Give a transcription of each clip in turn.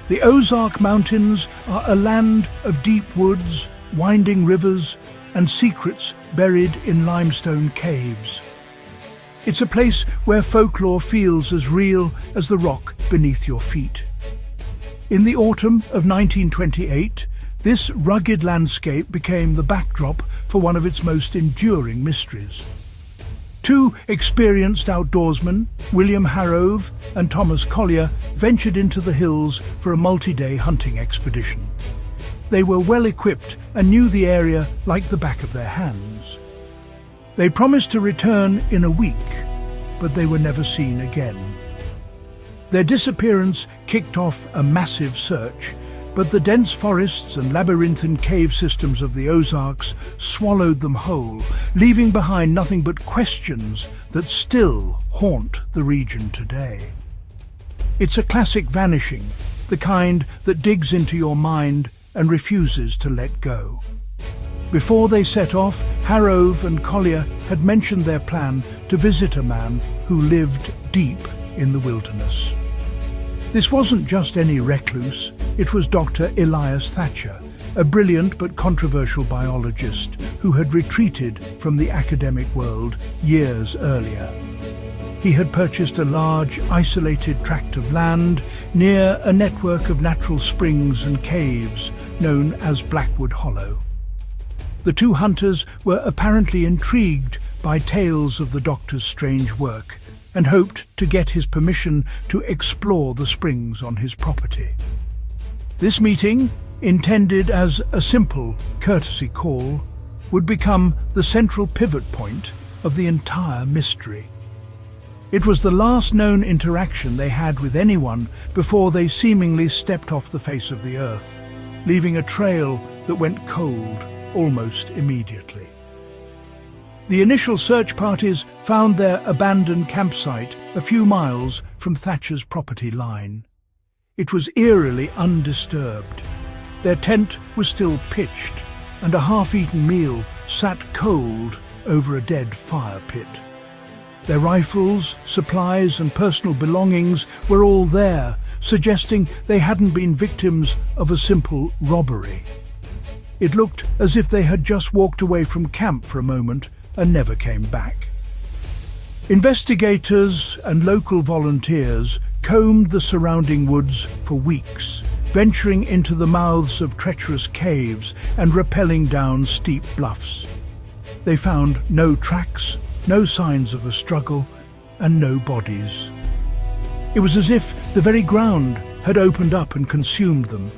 The Ozark Mountains are a land of deep woods, winding rivers, and secrets buried in limestone caves. It's a place where folklore feels as real as the rock beneath your feet. In the autumn of 1928, this rugged landscape became the backdrop for one of its most enduring mysteries. Two experienced outdoorsmen, William Harrove and Thomas Collier, ventured into the hills for a multi-day hunting expedition. They were well equipped and knew the area like the back of their hands. They promised to return in a week, but they were never seen again. Their disappearance kicked off a massive search, but the dense forests and labyrinthine cave systems of the Ozarks swallowed them whole, leaving behind nothing but questions that still haunt the region today. It's a classic vanishing, the kind that digs into your mind and refuses to let go. Before they set off, Harrove and Collier had mentioned their plan to visit a man who lived deep in the wilderness. This wasn't just any recluse, it was Dr. Elias Thatcher, a brilliant but controversial biologist who had retreated from the academic world years earlier. He had purchased a large, isolated tract of land near a network of natural springs and caves known as Blackwood Hollow. The two hunters were apparently intrigued by tales of the doctor's strange work and hoped to get his permission to explore the springs on his property. This meeting, intended as a simple courtesy call, would become the central pivot point of the entire mystery. It was the last known interaction they had with anyone before they seemingly stepped off the face of the earth, leaving a trail that went cold almost immediately. The initial search parties found their abandoned campsite a few miles from Thatcher's property line. It was eerily undisturbed. Their tent was still pitched, and a half-eaten meal sat cold over a dead fire pit. Their rifles, supplies and personal belongings were all there, suggesting they hadn't been victims of a simple robbery. It looked as if they had just walked away from camp for a moment and never came back. Investigators and local volunteers combed the surrounding woods for weeks, venturing into the mouths of treacherous caves and rappelling down steep bluffs. They found no tracks, no signs of a struggle, and no bodies. It was as if the very ground had opened up and consumed them,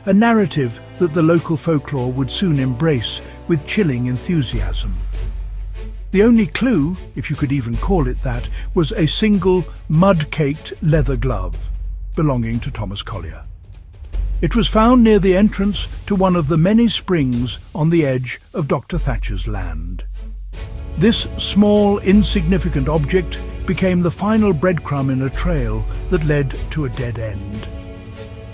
a narrative that the local folklore would soon embrace with chilling enthusiasm. The only clue, if you could even call it that, was a single mud-caked leather glove belonging to Thomas Collier. It was found near the entrance to one of the many springs on the edge of Dr. Thatcher's land. This small, insignificant object became the final breadcrumb in a trail that led to a dead end.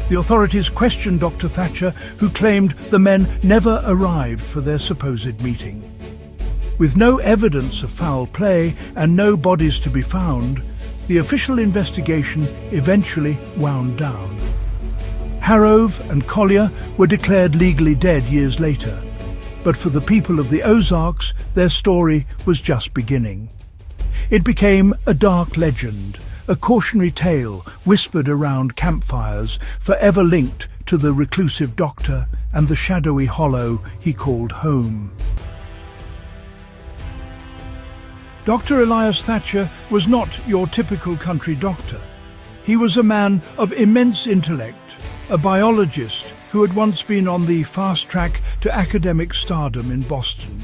The authorities questioned Dr. Thatcher, who claimed the men never arrived for their supposed meeting. With no evidence of foul play and no bodies to be found, the official investigation eventually wound down. Harrove and Collier were declared legally dead years later, but for the people of the Ozarks, their story was just beginning. It became a dark legend, a cautionary tale whispered around campfires, forever linked to the reclusive doctor and the shadowy hollow he called home. Dr. Elias Thatcher was not your typical country doctor. He was a man of immense intellect, a biologist who had once been on the fast track to academic stardom in Boston.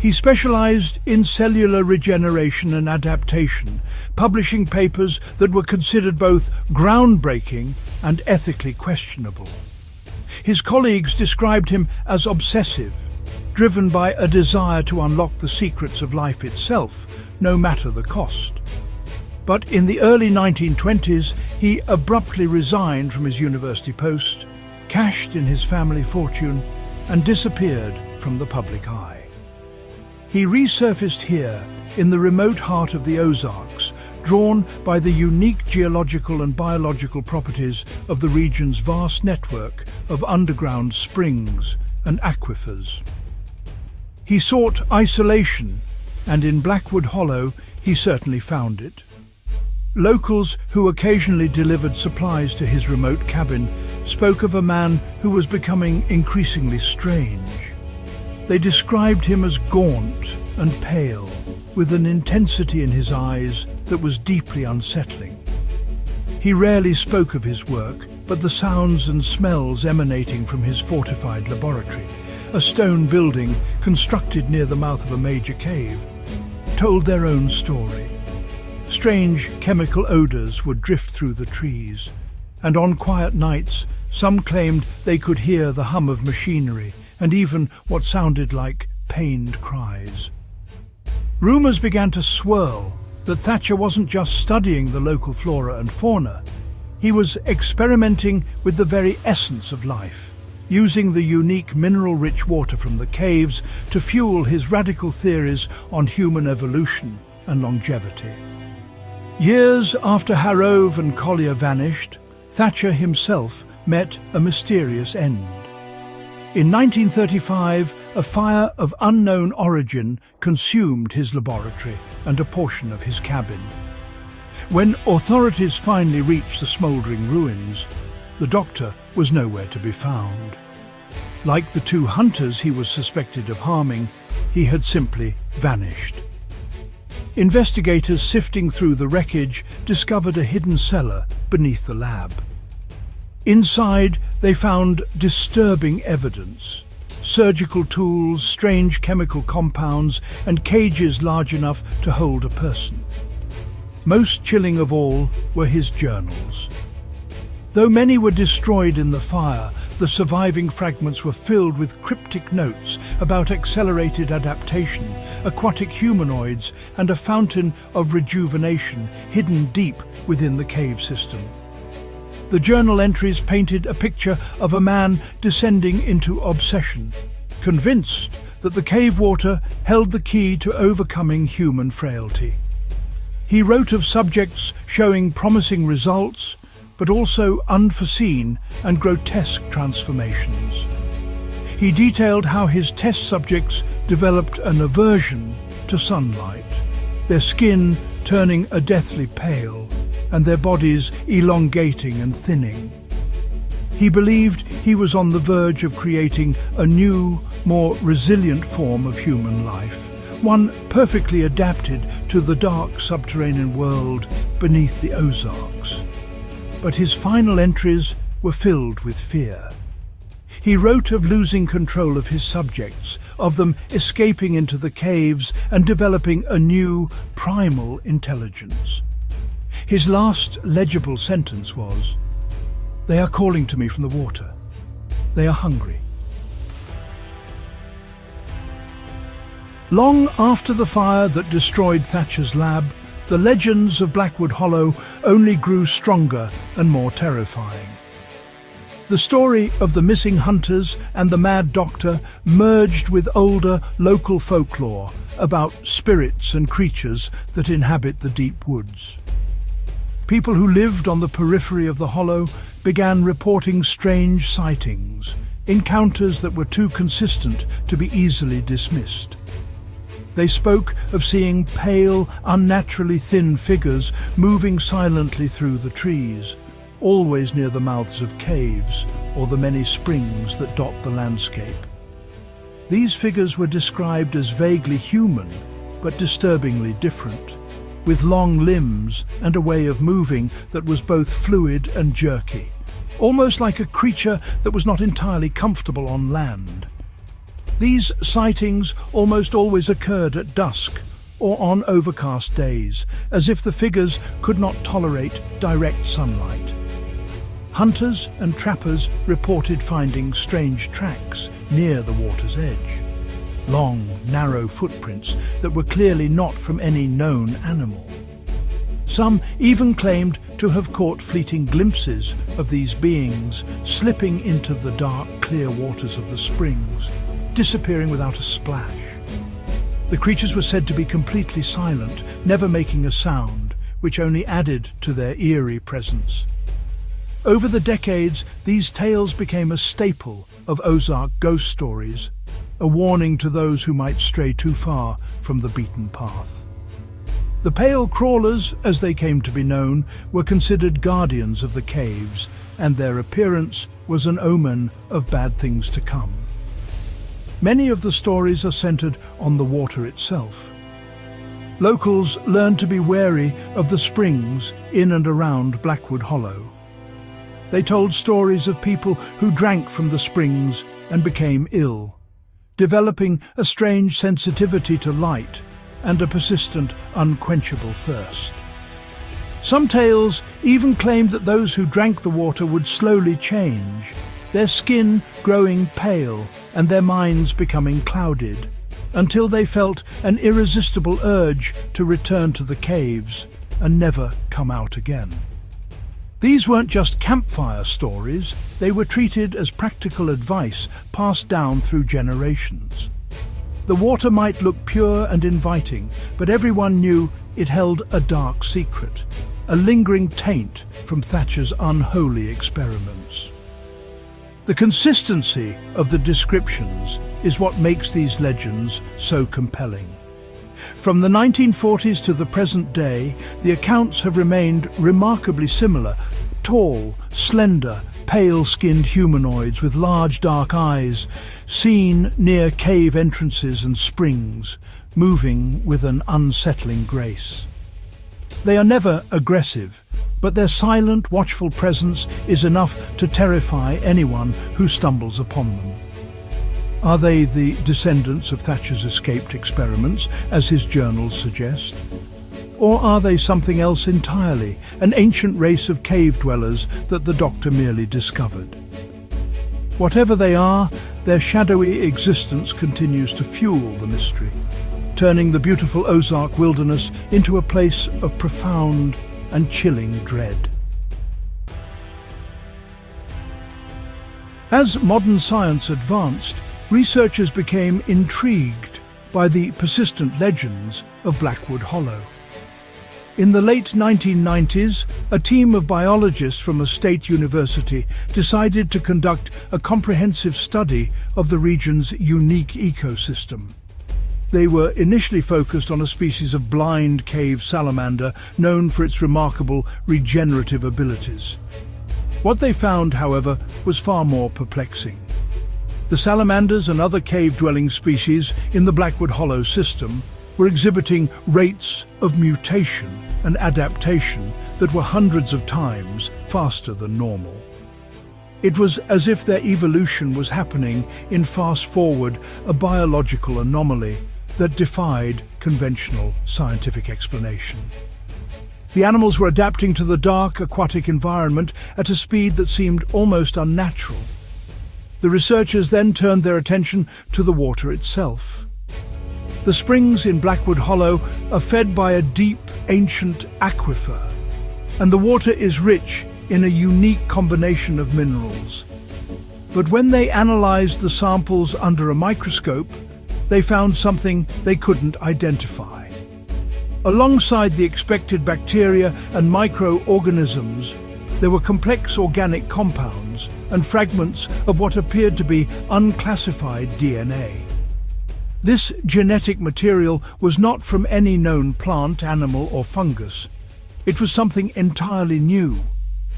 He specialized in cellular regeneration and adaptation, publishing papers that were considered both groundbreaking and ethically questionable. His colleagues described him as obsessive, driven by a desire to unlock the secrets of life itself, no matter the cost. But in the early 1920s, he abruptly resigned from his university post, cashed in his family fortune, and disappeared from the public eye. He resurfaced here, in the remote heart of the Ozarks, drawn by the unique geological and biological properties of the region's vast network of underground springs and aquifers. He sought isolation, and in Blackwood Hollow he certainly found it. Locals who occasionally delivered supplies to his remote cabin spoke of a man who was becoming increasingly strange. They described him as gaunt and pale, with an intensity in his eyes that was deeply unsettling. He rarely spoke of his work, but the sounds and smells emanating from his fortified laboratory, a stone building constructed near the mouth of a major cave, told their own story. Strange chemical odours would drift through the trees, and on quiet nights some claimed they could hear the hum of machinery and even what sounded like pained cries. Rumours began to swirl that Thatcher wasn't just studying the local flora and fauna, he was experimenting with the very essence of life, using the unique mineral-rich water from the caves to fuel his radical theories on human evolution and longevity. Years after Harrove and Collier vanished, Thatcher himself met a mysterious end. In 1935, a fire of unknown origin consumed his laboratory and a portion of his cabin. When authorities finally reached the smouldering ruins, the doctor was nowhere to be found. Like the two hunters he was suspected of harming, he had simply vanished. Investigators sifting through the wreckage discovered a hidden cellar beneath the lab. Inside, they found disturbing evidence: surgical tools, strange chemical compounds, and cages large enough to hold a person. Most chilling of all were his journals. Though many were destroyed in the fire, the surviving fragments were filled with cryptic notes about accelerated adaptation, aquatic humanoids, and a fountain of rejuvenation hidden deep within the cave system. The journal entries painted a picture of a man descending into obsession, convinced that the cave water held the key to overcoming human frailty. He wrote of subjects showing promising results, but also unforeseen and grotesque transformations. He detailed how his test subjects developed an aversion to sunlight, their skin turning a deathly pale, and their bodies elongating and thinning. He believed he was on the verge of creating a new, more resilient form of human life, one perfectly adapted to the dark subterranean world beneath the Ozarks. But his final entries were filled with fear. He wrote of losing control of his subjects, of them escaping into the caves and developing a new, primal intelligence. His last legible sentence was, "They are calling to me from the water. They are hungry." Long after the fire that destroyed Thatcher's lab, the legends of Blackwood Hollow only grew stronger and more terrifying. The story of the missing hunters and the mad doctor merged with older local folklore about spirits and creatures that inhabit the deep woods. People who lived on the periphery of the hollow began reporting strange sightings, encounters that were too consistent to be easily dismissed. They spoke of seeing pale, unnaturally thin figures moving silently through the trees, always near the mouths of caves or the many springs that dot the landscape. These figures were described as vaguely human, but disturbingly different, with long limbs and a way of moving that was both fluid and jerky, almost like a creature that was not entirely comfortable on land. These sightings almost always occurred at dusk or on overcast days, as if the figures could not tolerate direct sunlight. Hunters and trappers reported finding strange tracks near the water's edge, long, narrow footprints that were clearly not from any known animal. Some even claimed to have caught fleeting glimpses of these beings slipping into the dark, clear waters of the springs, disappearing without a splash. The creatures were said to be completely silent, never making a sound, which only added to their eerie presence. Over the decades, these tales became a staple of Ozark ghost stories, a warning to those who might stray too far from the beaten path. The Pale Crawlers, as they came to be known, were considered guardians of the caves, and their appearance was an omen of bad things to come. Many of the stories are centered on the water itself. Locals learned to be wary of the springs in and around Blackwood Hollow. They told stories of people who drank from the springs and became ill, developing a strange sensitivity to light and a persistent, unquenchable thirst. Some tales even claimed that those who drank the water would slowly change, their skin growing pale and their minds becoming clouded, until they felt an irresistible urge to return to the caves and never come out again. These weren't just campfire stories, they were treated as practical advice passed down through generations. The water might look pure and inviting, but everyone knew it held a dark secret, a lingering taint from Thatcher's unholy experiments. The consistency of the descriptions is what makes these legends so compelling. From the 1940s to the present day, the accounts have remained remarkably similar: tall, slender, pale-skinned humanoids with large dark eyes, seen near cave entrances and springs, moving with an unsettling grace. They are never aggressive, but their silent, watchful presence is enough to terrify anyone who stumbles upon them. Are they the descendants of Thatcher's escaped experiments, as his journals suggest? Or are they something else entirely, an ancient race of cave dwellers that the Doctor merely discovered? Whatever they are, their shadowy existence continues to fuel the mystery, turning the beautiful Ozark wilderness into a place of profound and chilling dread. As modern science advanced, researchers became intrigued by the persistent legends of Blackwood Hollow. In the late 1990s, a team of biologists from a state university decided to conduct a comprehensive study of the region's unique ecosystem. They were initially focused on a species of blind cave salamander known for its remarkable regenerative abilities. What they found, however, was far more perplexing. The salamanders and other cave-dwelling species in the Blackwood Hollow system were exhibiting rates of mutation and adaptation that were hundreds of times faster than normal. It was as if their evolution was happening in fast-forward, a biological anomaly that defied conventional scientific explanation. The animals were adapting to the dark aquatic environment at a speed that seemed almost unnatural. The researchers then turned their attention to the water itself. The springs in Blackwood Hollow are fed by a deep, ancient aquifer, and the water is rich in a unique combination of minerals. But when they analyzed the samples under a microscope, they found something they couldn't identify. Alongside the expected bacteria and microorganisms, there were complex organic compounds and fragments of what appeared to be unclassified DNA. This genetic material was not from any known plant, animal, or fungus. It was something entirely new,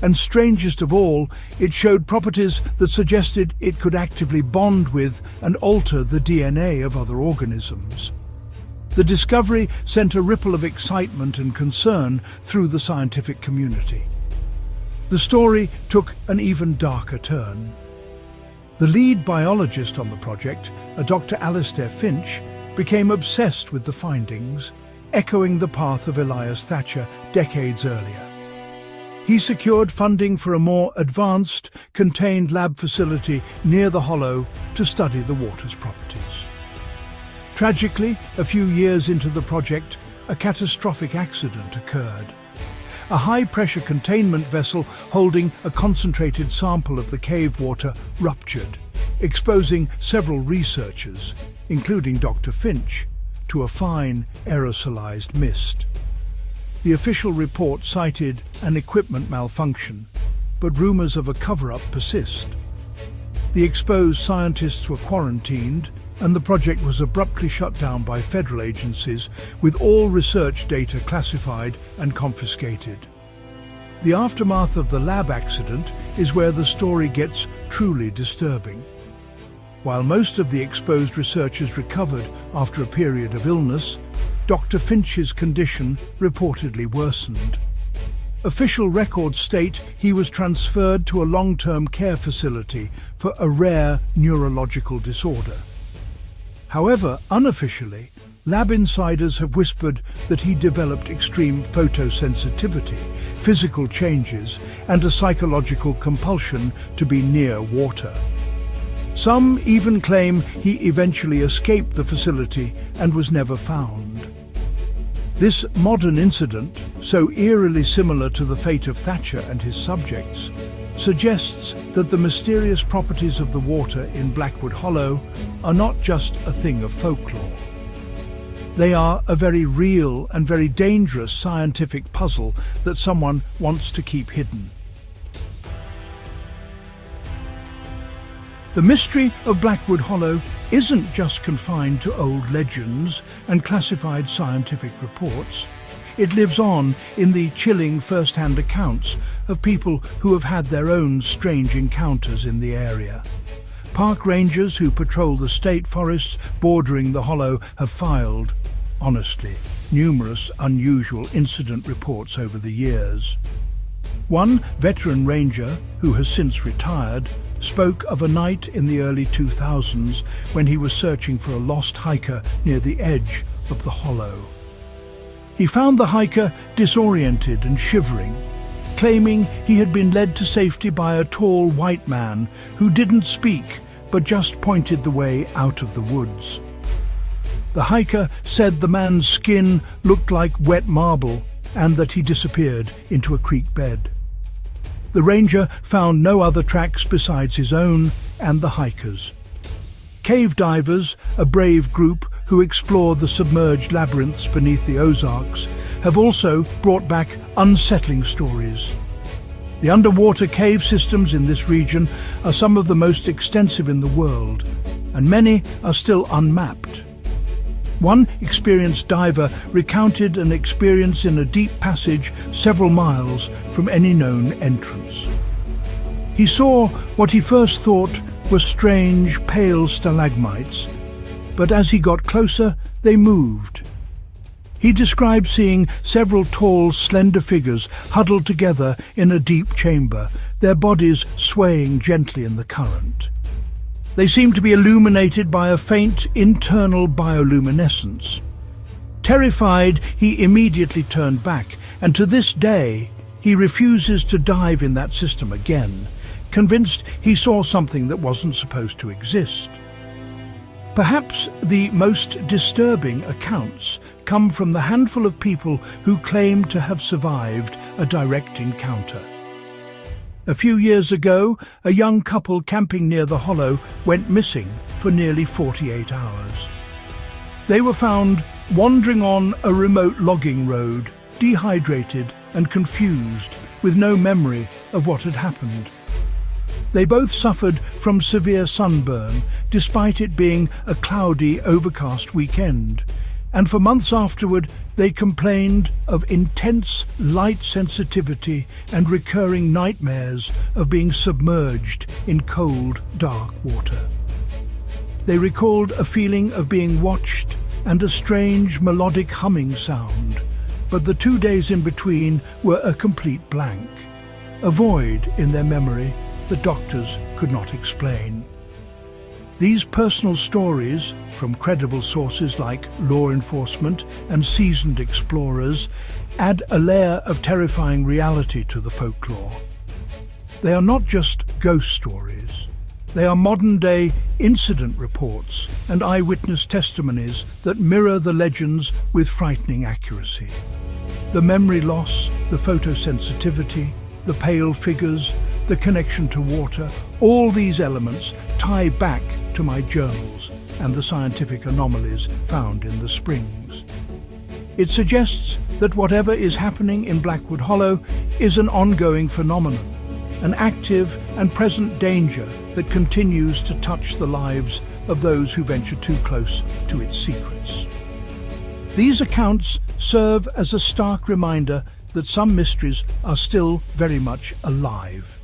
and strangest of all, it showed properties that suggested it could actively bond with and alter the DNA of other organisms. The discovery sent a ripple of excitement and concern through the scientific community. The story took an even darker turn. The lead biologist on the project, a Dr. Alistair Finch, became obsessed with the findings, echoing the path of Elias Thatcher decades earlier. He secured funding for a more advanced, contained lab facility near the hollow to study the water's properties. Tragically, a few years into the project, a catastrophic accident occurred. A high-pressure containment vessel holding a concentrated sample of the cave water ruptured, exposing several researchers, including Dr. Finch, to a fine, aerosolized mist. The official report cited an equipment malfunction, but rumors of a cover-up persist. The exposed scientists were quarantined, and the project was abruptly shut down by federal agencies, with all research data classified and confiscated. The aftermath of the lab accident is where the story gets truly disturbing. While most of the exposed researchers recovered after a period of illness, Dr. Finch's condition reportedly worsened. Official records state he was transferred to a long-term care facility for a rare neurological disorder. However, unofficially, lab insiders have whispered that he developed extreme photosensitivity, physical changes, and a psychological compulsion to be near water. Some even claim he eventually escaped the facility and was never found. This modern incident, so eerily similar to the fate of Thatcher and his subjects, suggests that the mysterious properties of the water in Blackwood Hollow are not just a thing of folklore. They are a very real and very dangerous scientific puzzle that someone wants to keep hidden. The mystery of Blackwood Hollow isn't just confined to old legends and classified scientific reports. It lives on in the chilling first-hand accounts of people who have had their own strange encounters in the area. Park rangers who patrol the state forests bordering the hollow have filed, honestly, numerous unusual incident reports over the years. One veteran ranger, who has since retired, spoke of a night in the early 2000s when he was searching for a lost hiker near the edge of the hollow. He found the hiker disoriented and shivering, claiming he had been led to safety by a tall white man who didn't speak but just pointed the way out of the woods. The hiker said the man's skin looked like wet marble and that he disappeared into a creek bed. The ranger found no other tracks besides his own and the hiker's. Cave divers, a brave group who explored the submerged labyrinths beneath the Ozarks, have also brought back unsettling stories. The underwater cave systems in this region are some of the most extensive in the world, and many are still unmapped. One experienced diver recounted an experience in a deep passage several miles from any known entrance. He saw what he first thought were strange, pale stalagmites, but as he got closer, they moved. He described seeing several tall, slender figures huddled together in a deep chamber, their bodies swaying gently in the current. They seemed to be illuminated by a faint internal bioluminescence. Terrified, he immediately turned back, and to this day, he refuses to dive in that system again, convinced he saw something that wasn't supposed to exist. Perhaps the most disturbing accounts come from the handful of people who claim to have survived a direct encounter. A few years ago, a young couple camping near the hollow went missing for nearly 48 hours. They were found wandering on a remote logging road, dehydrated and confused, with no memory of what had happened. They both suffered from severe sunburn, despite it being a cloudy, overcast weekend, and for months afterward they complained of intense light sensitivity and recurring nightmares of being submerged in cold, dark water. They recalled a feeling of being watched and a strange melodic humming sound, but the 2 days in between were a complete blank, a void in their memory the doctors could not explain. These personal stories, from credible sources like law enforcement and seasoned explorers, add a layer of terrifying reality to the folklore. They are not just ghost stories. They are modern-day incident reports and eyewitness testimonies that mirror the legends with frightening accuracy. The memory loss, the photosensitivity, the pale figures, the connection to water, all these elements tie back to my journals and the scientific anomalies found in the springs. It suggests that whatever is happening in Blackwood Hollow is an ongoing phenomenon, an active and present danger that continues to touch the lives of those who venture too close to its secrets. These accounts serve as a stark reminder that some mysteries are still very much alive.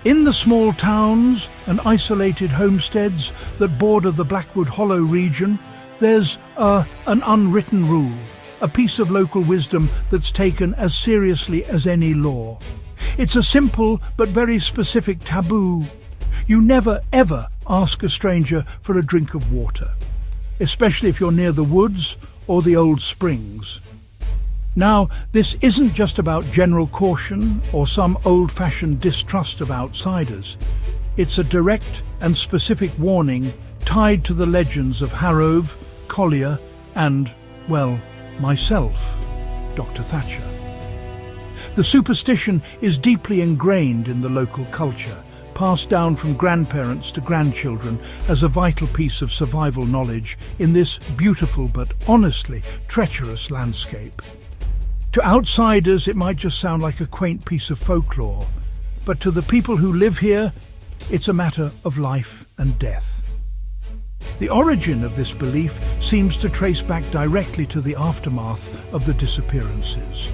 In the small towns and isolated homesteads that border the Blackwood Hollow region, there's an unwritten rule, a piece of local wisdom that's taken as seriously as any law. It's a simple but very specific taboo. You never ever ask a stranger for a drink of water, especially if you're near the woods or the old springs. Now, this isn't just about general caution or some old-fashioned distrust of outsiders. It's a direct and specific warning tied to the legends of Harrove, Collier and, well, myself, Dr. Thatcher. The superstition is deeply ingrained in the local culture, passed down from grandparents to grandchildren as a vital piece of survival knowledge in this beautiful but honestly treacherous landscape. To outsiders, it might just sound like a quaint piece of folklore, but to the people who live here, it's a matter of life and death. The origin of this belief seems to trace back directly to the aftermath of the disappearances.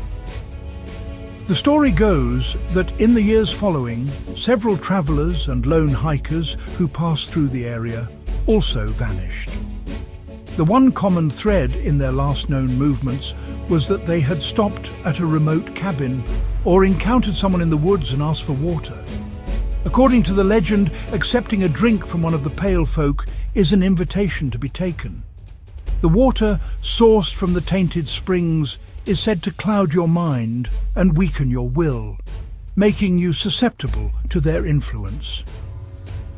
The story goes that in the years following, several travellers and lone hikers who passed through the area also vanished. The one common thread in their last known movements was that they had stopped at a remote cabin or encountered someone in the woods and asked for water. According to the legend, accepting a drink from one of the pale folk is an invitation to be taken. The water, sourced from the tainted springs, is said to cloud your mind and weaken your will, making you susceptible to their influence.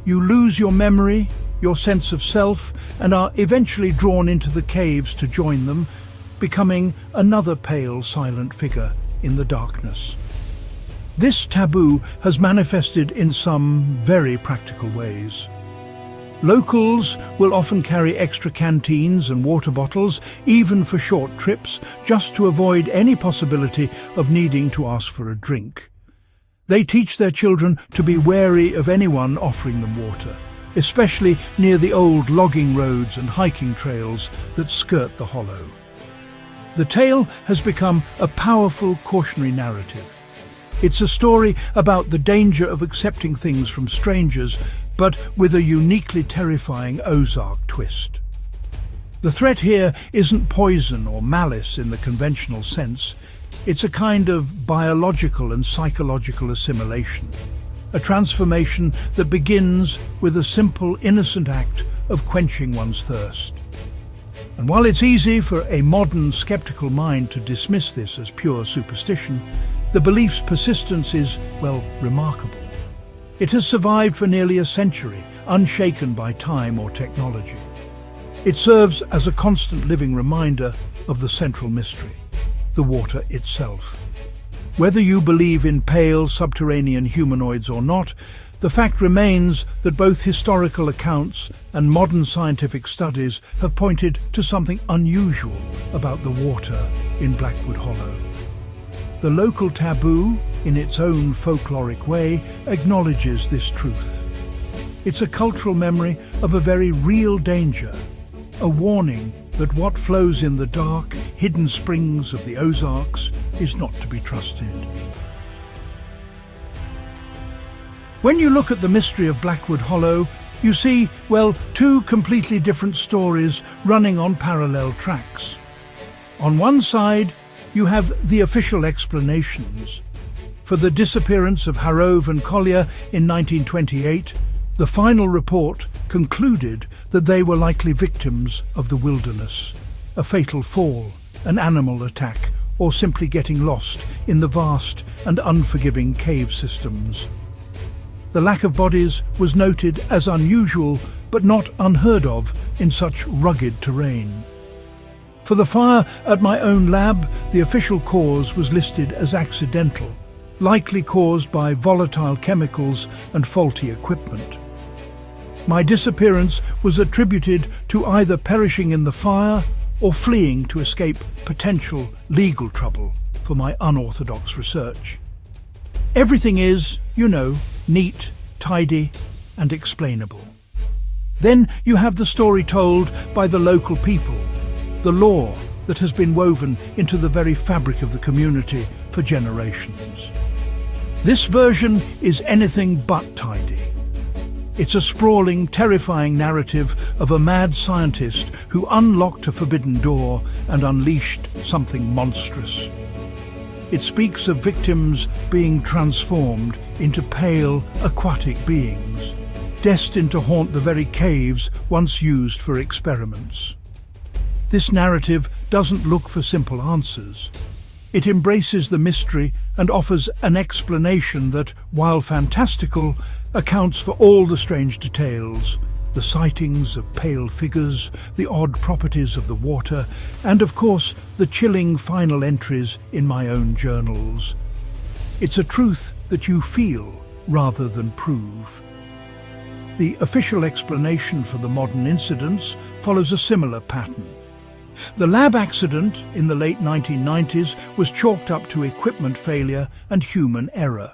You lose your memory, your sense of self, and are eventually drawn into the caves to join them, becoming another pale, silent figure in the darkness. This taboo has manifested in some very practical ways. Locals will often carry extra canteens and water bottles, even for short trips, just to avoid any possibility of needing to ask for a drink. They teach their children to be wary of anyone offering them water, especially near the old logging roads and hiking trails that skirt the hollow. The tale has become a powerful cautionary narrative. It's a story about the danger of accepting things from strangers, but with a uniquely terrifying Ozark twist. The threat here isn't poison or malice in the conventional sense. It's a kind of biological and psychological assimilation, a transformation that begins with a simple, innocent act of quenching one's thirst. And while it's easy for a modern, skeptical mind to dismiss this as pure superstition, the belief's persistence is, well, remarkable. It has survived for nearly a century, unshaken by time or technology. It serves as a constant living reminder of the central mystery, the water itself. Whether you believe in pale, subterranean humanoids or not, the fact remains that both historical accounts and modern scientific studies have pointed to something unusual about the water in Blackwood Hollow. The local taboo, in its own folkloric way, acknowledges this truth. It's a cultural memory of a very real danger, a warning that what flows in the dark, hidden springs of the Ozarks is not to be trusted. When you look at the mystery of Blackwood Hollow, you see, well, two completely different stories running on parallel tracks. On one side, you have the official explanations. For the disappearance of Harrove and Collier in 1928, the final report concluded that they were likely victims of the wilderness, a fatal fall, an animal attack, or simply getting lost in the vast and unforgiving cave systems. The lack of bodies was noted as unusual, but not unheard of in such rugged terrain. For the fire at my own lab, the official cause was listed as accidental, likely caused by volatile chemicals and faulty equipment. My disappearance was attributed to either perishing in the fire or fleeing to escape potential legal trouble for my unorthodox research. Everything is, neat, tidy, and explainable. Then you have the story told by the local people, the lore that has been woven into the very fabric of the community for generations. This version is anything but tidy. It's a sprawling, terrifying narrative of a mad scientist who unlocked a forbidden door and unleashed something monstrous. It speaks of victims being transformed into pale, aquatic beings, destined to haunt the very caves once used for experiments. This narrative doesn't look for simple answers. It embraces the mystery and offers an explanation that, while fantastical, accounts for all the strange details, the sightings of pale figures, the odd properties of the water, and of course the chilling final entries in my own journals. It's a truth that you feel rather than prove. The official explanation for the modern incidents follows a similar pattern. The lab accident in the late 1990s was chalked up to equipment failure and human error.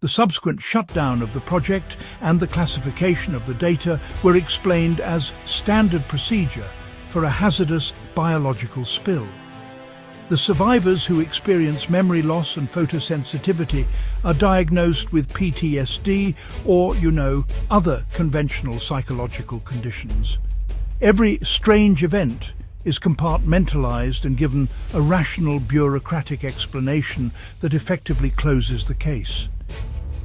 The subsequent shutdown of the project and the classification of the data were explained as standard procedure for a hazardous biological spill. The survivors who experience memory loss and photosensitivity are diagnosed with PTSD or, other conventional psychological conditions. Every strange event is compartmentalized and given a rational bureaucratic explanation that effectively closes the case.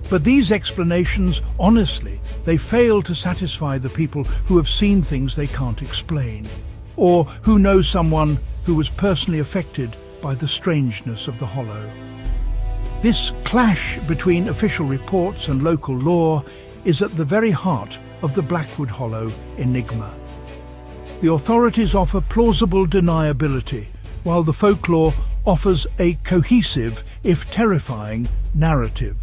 But these explanations, honestly, they fail to satisfy the people who have seen things they can't explain, or who know someone who was personally affected by the strangeness of the hollow. This clash between official reports and local lore is at the very heart of the Blackwood Hollow enigma. The authorities offer plausible deniability, while the folklore offers a cohesive, if terrifying, narrative.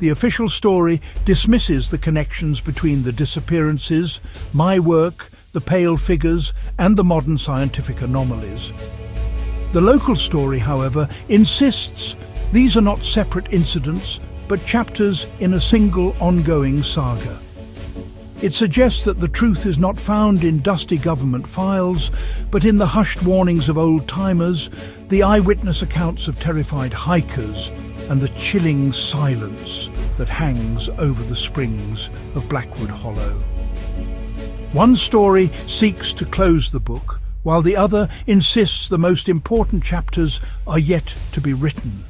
The official story dismisses the connections between the disappearances, my work, the pale figures, and the modern scientific anomalies. The local story, however, insists these are not separate incidents, but chapters in a single ongoing saga. It suggests that the truth is not found in dusty government files, but in the hushed warnings of old-timers, the eyewitness accounts of terrified hikers, and the chilling silence that hangs over the springs of Blackwood Hollow. One story seeks to close the book, while the other insists the most important chapters are yet to be written.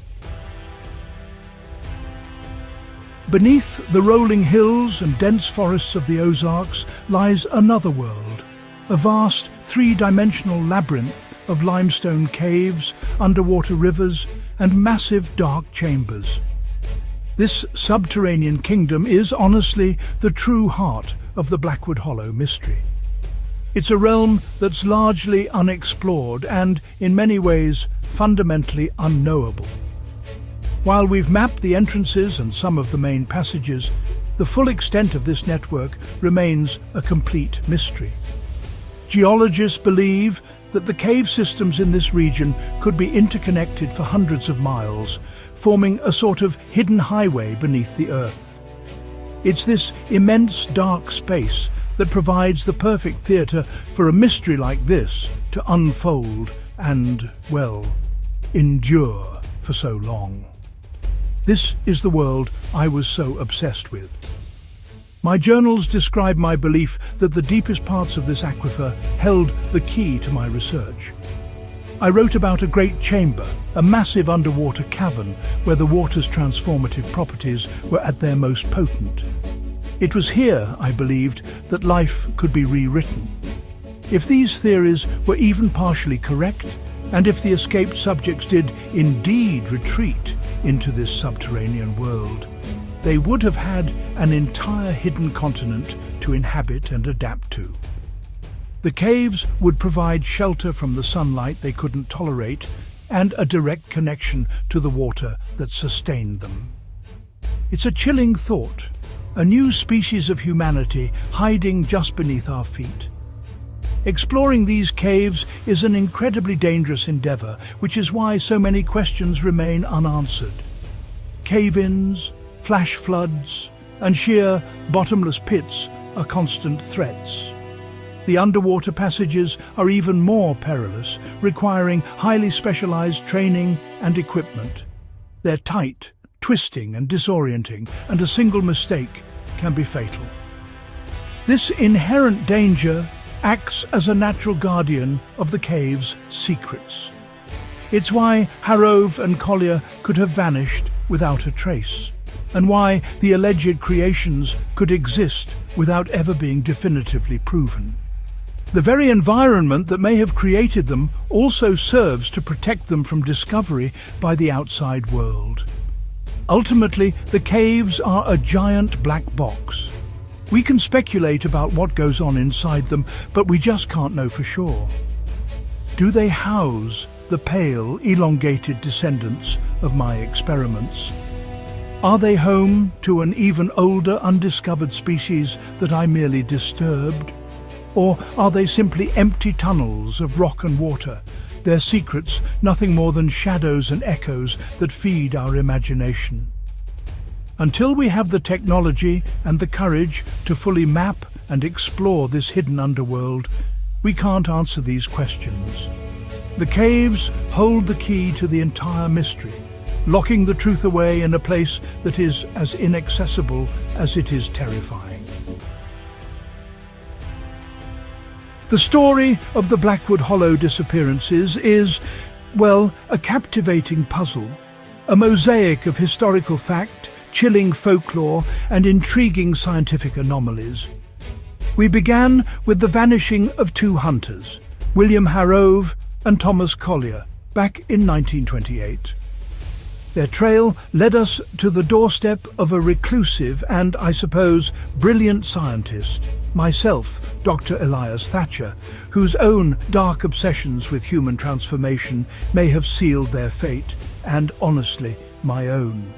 Beneath the rolling hills and dense forests of the Ozarks lies another world, a vast three-dimensional labyrinth of limestone caves, underwater rivers, and massive dark chambers. This subterranean kingdom is, honestly, the true heart of the Blackwood Hollow mystery. It's a realm that's largely unexplored and, in many ways, fundamentally unknowable. While we've mapped the entrances and some of the main passages, the full extent of this network remains a complete mystery. Geologists believe that the cave systems in this region could be interconnected for hundreds of miles, forming a sort of hidden highway beneath the earth. It's this immense dark space that provides the perfect theatre for a mystery like this to unfold and, well, endure for so long. This is the world I was so obsessed with. My journals describe my belief that the deepest parts of this aquifer held the key to my research. I wrote about a great chamber, a massive underwater cavern where the water's transformative properties were at their most potent. It was here, I believed, that life could be rewritten. If these theories were even partially correct, and if the escaped subjects did indeed retreat into this subterranean world, they would have had an entire hidden continent to inhabit and adapt to. The caves would provide shelter from the sunlight they couldn't tolerate and a direct connection to the water that sustained them. It's a chilling thought, a new species of humanity hiding just beneath our feet. Exploring these caves is an incredibly dangerous endeavor, which is why so many questions remain unanswered. Cave-ins, flash floods, and sheer bottomless pits are constant threats. The underwater passages are even more perilous, requiring highly specialized training and equipment. They're tight, twisting and disorienting, and a single mistake can be fatal. This inherent danger acts as a natural guardian of the cave's secrets. It's why Harrove and Collier could have vanished without a trace, and why the alleged creations could exist without ever being definitively proven. The very environment that may have created them also serves to protect them from discovery by the outside world. Ultimately, the caves are a giant black box. We can speculate about what goes on inside them, but we just can't know for sure. Do they house the pale, elongated descendants of my experiments? Are they home to an even older, undiscovered species that I merely disturbed? Or are they simply empty tunnels of rock and water, their secrets nothing more than shadows and echoes that feed our imagination? Until we have the technology and the courage to fully map and explore this hidden underworld, we can't answer these questions. The caves hold the key to the entire mystery, locking the truth away in a place that is as inaccessible as it is terrifying. The story of the Blackwood Hollow disappearances is, well, a captivating puzzle, a mosaic of historical fact, chilling folklore, and intriguing scientific anomalies. We began with the vanishing of two hunters, William Harrove and Thomas Collier, back in 1928. Their trail led us to the doorstep of a reclusive and, I suppose, brilliant scientist, myself, Dr. Elias Thatcher, whose own dark obsessions with human transformation may have sealed their fate, and honestly, my own.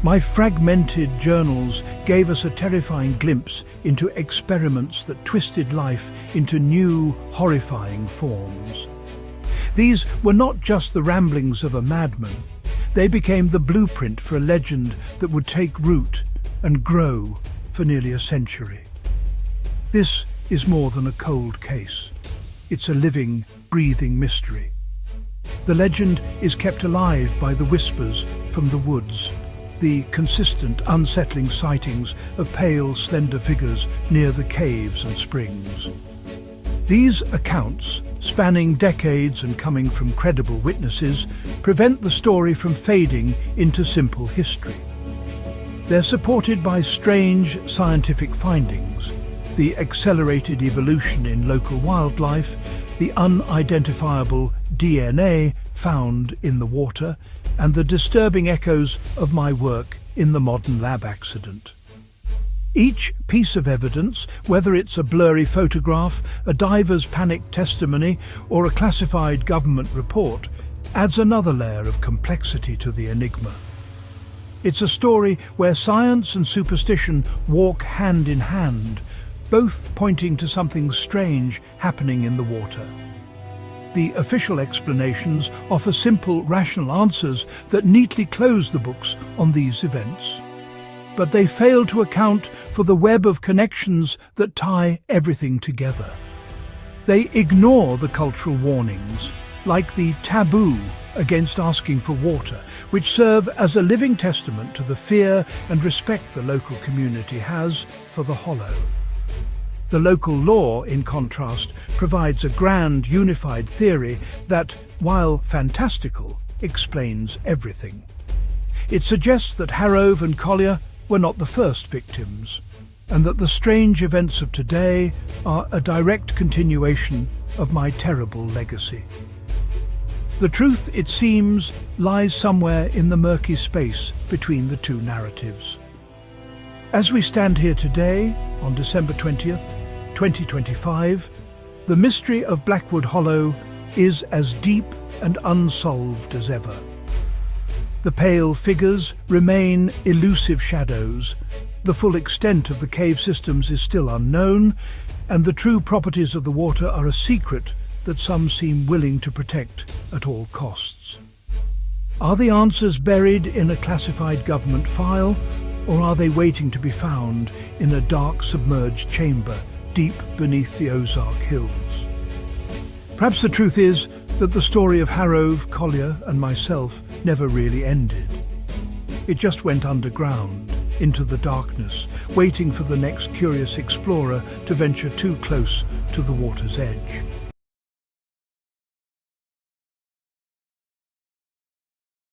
My fragmented journals gave us a terrifying glimpse into experiments that twisted life into new, horrifying forms. These were not just the ramblings of a madman. They became the blueprint for a legend that would take root and grow for nearly a century. This is more than a cold case. It's a living, breathing mystery. The legend is kept alive by the whispers from the woods, the consistent, unsettling sightings of pale, slender figures near the caves and springs. These accounts, spanning decades and coming from credible witnesses, prevent the story from fading into simple history. They're supported by strange scientific findings, the accelerated evolution in local wildlife, the unidentifiable DNA found in the water, and the disturbing echoes of my work in the modern lab accident. Each piece of evidence, whether it's a blurry photograph, a diver's panicked testimony, or a classified government report, adds another layer of complexity to the enigma. It's a story where science and superstition walk hand in hand, both pointing to something strange happening in the water. The official explanations offer simple, rational answers that neatly close the books on these events. But they fail to account for the web of connections that tie everything together. They ignore the cultural warnings, like the taboo against asking for water, which serve as a living testament to the fear and respect the local community has for the hollow. The local law, in contrast, provides a grand, unified theory that, while fantastical, explains everything. It suggests that Harrove and Collier were not the first victims, and that the strange events of today are a direct continuation of my terrible legacy. The truth, it seems, lies somewhere in the murky space between the two narratives. As we stand here today, on December 20th, 2025, the mystery of Blackwood Hollow is as deep and unsolved as ever. The pale figures remain elusive shadows, The full extent of the cave systems is still unknown, and the true properties of the water are a secret that some seem willing to protect at all costs. Are the answers buried in a classified government file, or are they waiting to be found in a dark submerged chamber deep beneath the Ozark Hills? Perhaps the truth is that the story of Harrove, Collier and myself never really ended. It just went underground, into the darkness, waiting for the next curious explorer to venture too close to the water's edge.